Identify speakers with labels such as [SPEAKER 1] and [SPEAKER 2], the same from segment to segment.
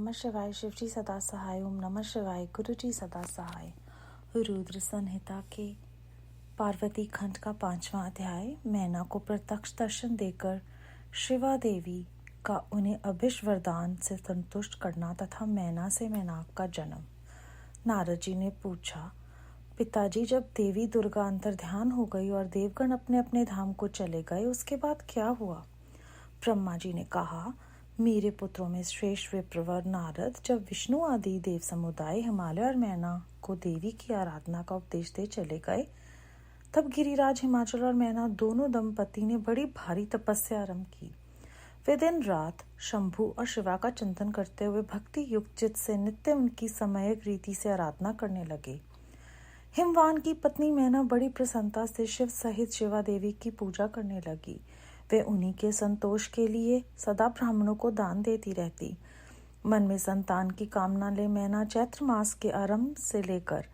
[SPEAKER 1] नमः शिवाय। शिवजी सदा सहाय। ओम नमः शिवाय। गुरुजी सदा सहाय। रुद्र संहिता के पार्वती खंड का 5वां अध्याय। मैना को प्रत्यक्ष दर्शन देकर शिवा देवी का उन्हें अभिष्ट वरदान से संतुष्ट करना तथा मैना से मैनाक का जन्म। नारद जी ने पूछा, पिताजी, जब देवी दुर्गा अंतर्ध्यान हो गई और देवगण अपने अपने धाम को चले गए, उसके बाद क्या हुआ? ब्रह्मा जी ने कहा, मेरे पुत्रों में श्रेष्ठ विप्रवर नारद जब विष्णु आदि देव समुदाय हिमालय और मैना को देवी की आराधना का उपदेश दे चले गए, तब गिरिराज हिमाचल और मैना दोनों दंपति ने बड़ी भारी तपस्या आरंभ की। वे दिन रात शंभु और शिवा का चिंतन करते हुए भक्ति युक्त चित्त से नित्य उनकी समयक रीति से आराधना करने लगे। हिमवान की पत्नी मैना बड़ी प्रसन्नता से शिव सहित शिवा देवी की पूजा करने लगी। वे उन्हीं के संतोष के लिए सदा ब्राह्मणों को दान देती रहती। मन में संतान की कामना ले मैना चैत्र मास के आरंभ से लेकर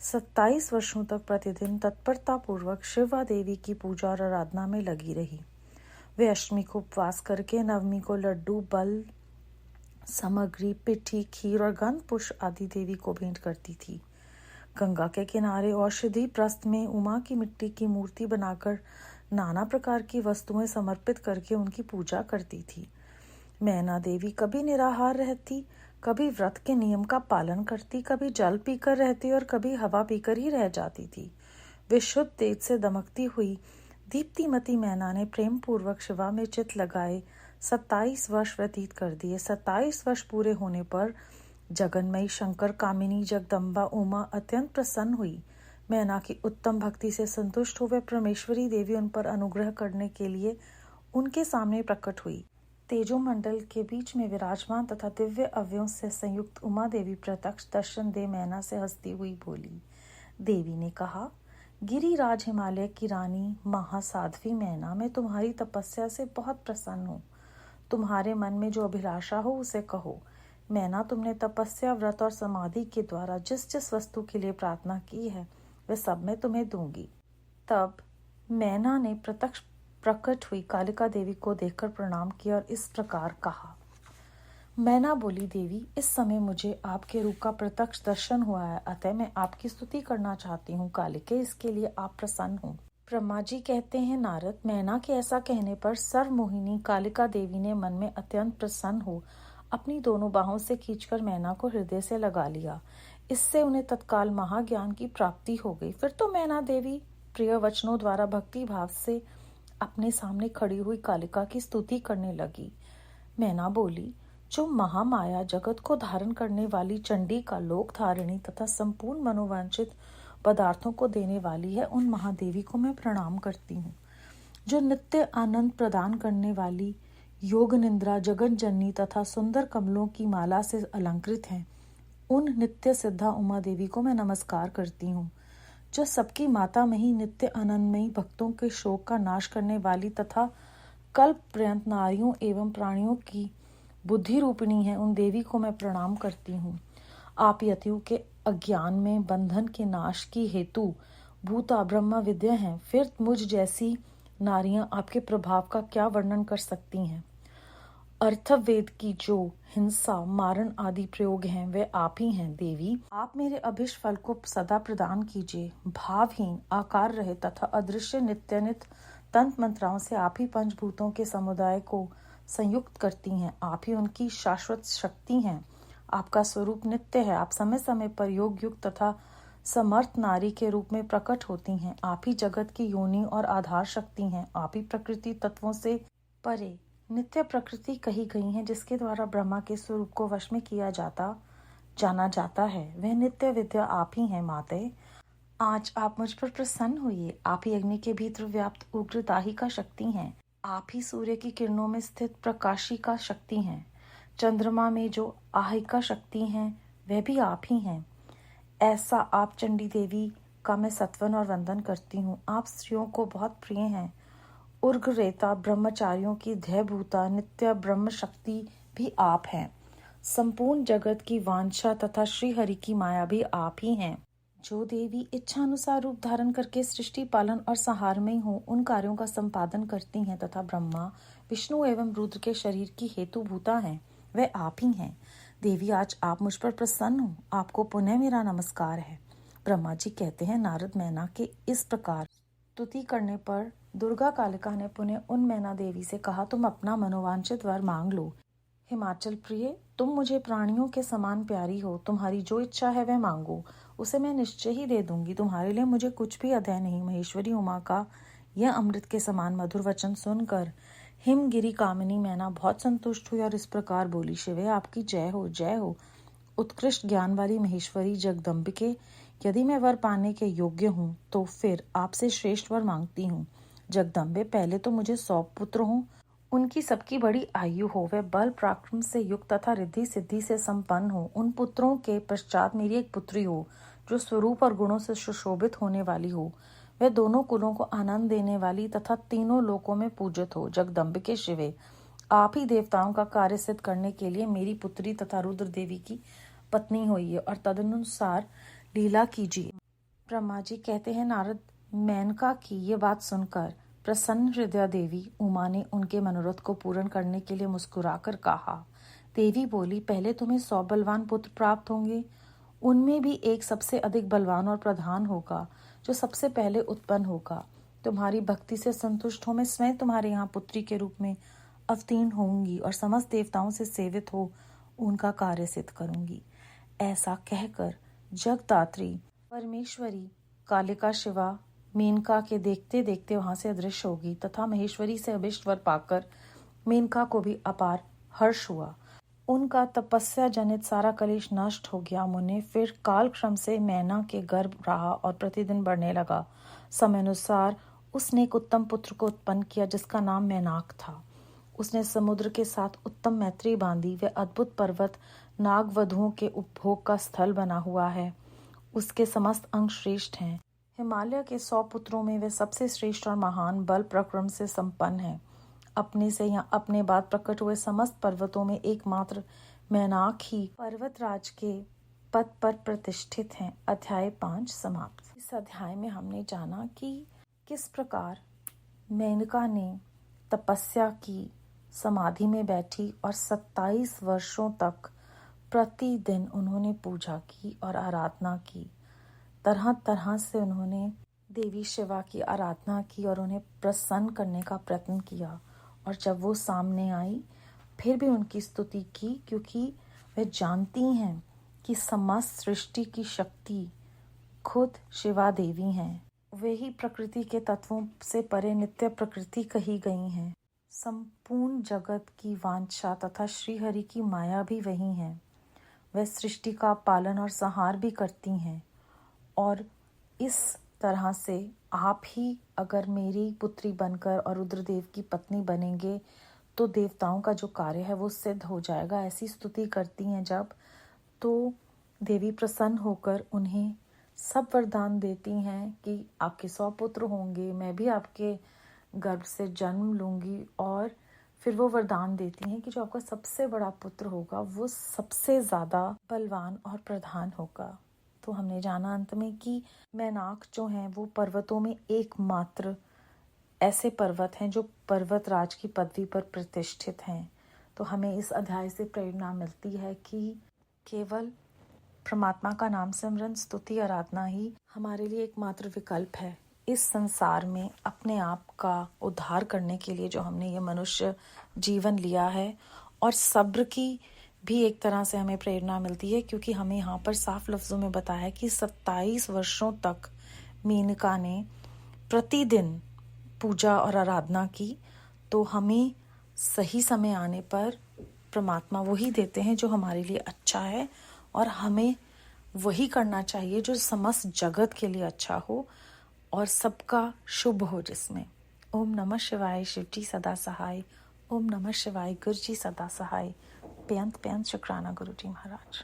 [SPEAKER 1] 27 वर्षों तक प्रतिदिन तत्परता पूर्वक शिवा देवी की पूजा और आराधना में लगी रही। वे अष्टमी को उपवास करके नवमी को लड्डू, बल सामग्री, पिठी, खीर और गंध पुष्प आदि देवी को भेंट करती थी। गंगा के किनारे औषधि प्रस्थ में उमा की मिट्टी की मूर्ति बनाकर नाना प्रकार की वस्तुएं समर्पित करके उनकी पूजा करती थी। मैना देवी कभी निराहार रहती, कभी व्रत के नियम का पालन करती, कभी जल पीकर रहती और कभी हवा पीकर ही रह जाती थी। वे शुद्ध तेज से दमकती हुई दीप्तिमती मैना ने प्रेम पूर्वक शिवा में चित लगाए 27 वर्ष व्यतीत कर दिए। 27 वर्ष पूरे होने पर जगन्मयी शंकर कामिनी जगदम्बा उमा अत्यंत प्रसन्न हुई। मैना की उत्तम भक्ति से संतुष्ट हुए परमेश्वरी देवी उन पर अनुग्रह करने के लिए उनके सामने प्रकट हुई। तेजोमंडल के बीच में विराजमान तथा दिव्य अवयवों से संयुक्त उमा देवी प्रत्यक्ष दर्शन दे मैना से हंसती हुई बोली। देवी ने कहा, गिरिराज हिमालय की रानी महासाध्वी मैना, मैं तुम्हारी तपस्या से बहुत प्रसन्न हूँ। तुम्हारे मन में जो अभिलाषा हो उसे कहो। मैना, तुमने तपस्या, व्रत और समाधि के द्वारा जिस जिस वस्तु के लिए प्रार्थना की है वे सब मैं तुम्हें दूंगी। तब मैना ने प्रत्यक्ष प्रकट हुई कालिका देवी को देखकर प्रणाम किया और इस प्रकार कहा। मैना बोली, देवी, इस समय मुझे आपके रूप का प्रत्यक्ष दर्शन हुआ है, अतः मैं आपकी स्तुति करना चाहती हूँ। कालिके, इसके लिए आप प्रसन्न हो। ब्रह्मा जी कहते हैं, नारद, मैना के ऐसा कहने पर सर्वमोहिनी कालिका देवी ने मन में अत्यंत प्रसन्न हो अपनी दोनों बाहों से खींचकर मैना को हृदय से लगा लिया। इससे उन्हें तत्काल महाज्ञान की प्राप्ति हो गई। फिर तो मैना देवी प्रिय वचनों द्वारा भक्ति भाव से अपने सामने खड़ी हुई कालिका की स्तुति करने लगी। मैना बोली, जो महामाया जगत को धारण करने वाली चंडी का लोक धारिणी तथा संपूर्ण मनोवांछित पदार्थों को देने वाली है, उन महादेवी को मैं प्रणाम करती हूँ। जो नित्य आनंद प्रदान करने वाली योग निंद्रा जगन जननी तथा सुंदर कमलों की माला से अलंकृत हैं, उन नित्य सिद्धा उमा देवी को मैं नमस्कार करती हूँ। जो सबकी माता मही नित्य आनंदमयी भक्तों के शोक का नाश करने वाली तथा कल्प पर्यंत नारियों एवं प्राणियों की बुद्धि रूपिणी है, उन देवी को मैं प्रणाम करती हूँ। आप यतियों के अज्ञान में बंधन के नाश की हेतु भूता ब्रह्म विद्या हैं, फिर मुझ जैसी नारियां आपके प्रभाव का क्या वर्णन कर सकती हैं। अर्थवेद की जो हिंसा, मारण आदि प्रयोग हैं, वे आप ही हैं। देवी, आप मेरे अभिष्ट फल को सदा प्रदान कीजिए। भावहीन, आकार रहित तथा अदृश्य नित्यानित तंत्र मंत्राओं से आप ही पंचभूतों के समुदाय को संयुक्त करती हैं। आप ही उनकी शाश्वत शक्ति हैं। आपका स्वरूप नित्य है। आप समय समय पर योग युक्त तथा समर्थ नारी के रूप में प्रकट होती हैं। आप ही जगत की योनि और आधार शक्ति हैं। आप ही प्रकृति तत्वों से परे नित्य प्रकृति कही गई हैं, जिसके द्वारा ब्रह्मा के स्वरूप को वश में किया जाना जाता है। वह नित्य विद्या आप ही हैं। माते, आज आप मुझ पर प्रसन्न हुई। आप ही अग्नि के भीतर व्याप्त उग्र दाहिका शक्ति हैं। आप ही सूर्य की किरणों में स्थित प्रकाशिका शक्ति हैं। चंद्रमा में जो आहिका शक्ति हैं, वह भी आप ही हैं। ऐसा आप चंडी देवी का मैं सत्वन और वंदन करती हूँ। आप स्त्रियों को बहुत प्रिय हैं। उर्गरेता ब्रह्मचारियों की ध्यभूता नित्य ब्रह्म शक्ति भी आप हैं। संपूर्ण जगत की वांछा तथा श्री हरि की माया भी आप ही हैं। जो देवी इच्छा अनुसार रूप धारण करके सृष्टि पालन और संहार में हो उन कार्यों का संपादन करती हैं तथा ब्रह्मा, विष्णु एवं रुद्र के शरीर की हेतुभूता हैं, वे आप ही हैं। देवी, आज आप मुझ पर प्रसन्न हो, आपको पुनः मेरा नमस्कार है। ब्रह्मा जी कहते हैं, नारद मैना के इस प्रकार स्तुति करने पर दुर्गा कालिका ने पुनः उन मैना देवी से कहा, तुम अपना मनोवांछित वर मांग लो। हिमाचल प्रिय, तुम मुझे प्राणियों के समान प्यारी हो, तुम्हारी जो इच्छा है वह मांगो, उसे मैं निश्चय ही दे दूंगी। तुम्हारे लिए मुझे कुछ भी अधेय नहीं। महेश्वरी उमा का यह अमृत के समान मधुर वचन सुनकर हिमगिरी कामिनी मैना बहुत संतुष्ट हुई और इस प्रकार बोली, शिवे आपकी जय हो, जय हो। उत्कृष्ट ज्ञान वाली महेश्वरी जगदम्बिके, यदि मैं वर पाने के योग्य हूँ तो फिर आपसे श्रेष्ठ वर मांगती हूँ। जगदम्बे, पहले तो मुझे 100 पुत्र हों, उनकी सबकी बड़ी आयु हो, वे बल पराक्रम से युक्त तथा रिद्धि सिद्धि से संपन्न हो। उन पुत्रों के पश्चात मेरी एक पुत्री हो जो स्वरूप और गुणों से सुशोभित होने वाली हो, वह दोनों कुलों को आनंद देने वाली तथा तीनों लोकों में पूजित हो। जगदम्बिके शिवे, आप ही देवताओं का कार्य सिद्ध करने के लिए मेरी पुत्री तथा रुद्र देवी की पत्नी होइए और तदनुसार लीला कीजिए। ब्रह्मा जी कहते हैं, नारद, मेनका की ये बात सुनकर प्रसन्न हृदय देवी उमा ने उनके मनोरथ को पूर्ण करने के लिए मुस्कुराकर कहा। देवी बोली, पहले तुम्हें 100 बलवान पुत्र प्राप्त होंगे, उनमें भी एक सबसे अधिक बलवान और प्रधान होगा जो सबसे पहले उत्पन्न होगा। तुम्हारी भक्ति से संतुष्ट हो मैं स्वयं तुम्हारे यहाँ पुत्री के रूप में अवतीर्ण होंगी और समस्त देवताओं से सेवित हो उनका कार्य सिद्ध करूंगी। ऐसा कहकर जगदात्री परमेश्वरी कालिका शिवा मेनका के देखते देखते वहां से अदृश्य होगी तथा महेश्वरी से अभिष्ट वर पाकर मेनका को भी अपार हर्ष हुआ। उनका तपस्या जनित सारा कलेश नष्ट हो गया। मुने फिर काल क्रम से मैना के गर्भ रहा और प्रतिदिन बढ़ने लगा। समय अनुसार उसने एक उत्तम पुत्र को उत्पन्न किया जिसका नाम मैनाक था। उसने समुद्र के साथ उत्तम मैत्री बांधी। वह अद्भुत पर्वत नाग वधुओं के उपभोग का स्थल बना हुआ है। उसके समस्त अंग श्रेष्ठ हैं। हिमालय के 100 पुत्रों में वे सबसे श्रेष्ठ और महान बल प्रक्रम से संपन्न है। अपने से या अपने बाद प्रकट हुए समस्त पर्वतों में एकमात्र मैनाक ही पर्वतराज के पद पर प्रतिष्ठित हैं। अध्याय 5 समाप्त। इस अध्याय में हमने जाना कि किस प्रकार मेनका ने तपस्या की, समाधि में बैठी और 27 वर्षों तक प्रतिदिन उन्होंने पूजा की और आराधना की। तरह तरह से उन्होंने देवी शिवा की आराधना की और उन्हें प्रसन्न करने का प्रयत्न किया। और जब वो सामने आई फिर भी उनकी स्तुति की, क्योंकि वे जानती हैं कि समस्त सृष्टि की शक्ति खुद शिवा देवी हैं। वे ही प्रकृति के तत्वों से परे नित्य प्रकृति कही गई हैं। संपूर्ण जगत की वांछा तथा श्रीहरि की माया भी वही है। वे सृष्टि का पालन और संहार भी करती हैं। और इस तरह से आप ही अगर मेरी पुत्री बनकर और रुद्रदेव की पत्नी बनेंगे तो देवताओं का जो कार्य है वो सिद्ध हो जाएगा। ऐसी स्तुति करती हैं जब, तो देवी प्रसन्न होकर उन्हें सब वरदान देती हैं कि आपके 100 पुत्र होंगे, मैं भी आपके गर्भ से जन्म लूंगी। और फिर वो वरदान देती हैं कि जो आपका सबसे बड़ा पुत्र होगा वो सबसे ज़्यादा बलवान और प्रधान होगा। तो हमने जाना अंत में कि मैनाक जो हैं वो पर्वतों में एकमात्र ऐसे पर्वत हैं जो पर्वतराज की पदवी पर प्रतिष्ठित हैं। तो हमें इस अध्याय से प्रेरणा मिलती है कि केवल परमात्मा का नाम सिमरन, स्तुति, आराधना ही हमारे लिए एकमात्र विकल्प है इस संसार में अपने आप का उद्धार करने के लिए जो हमने ये मनुष्य जीवन लिया है। और सब्र की भी एक तरह से हमें प्रेरणा मिलती है, क्योंकि हमें यहाँ पर साफ लफ्जों में बताया है कि 27 वर्षों तक मेनका ने प्रतिदिन पूजा और आराधना की। तो हमें सही समय आने पर परमात्मा वही देते हैं जो हमारे लिए अच्छा है, और हमें वही करना चाहिए जो समस्त जगत के लिए अच्छा हो और सबका शुभ हो जिसमें। ओम नमः शिवाय। शिव जी सदा सहाय। ओम नमः शिवाय। गुरु जी सदा सहाय। बेअंत शुक्राना गुरु जी महाराज।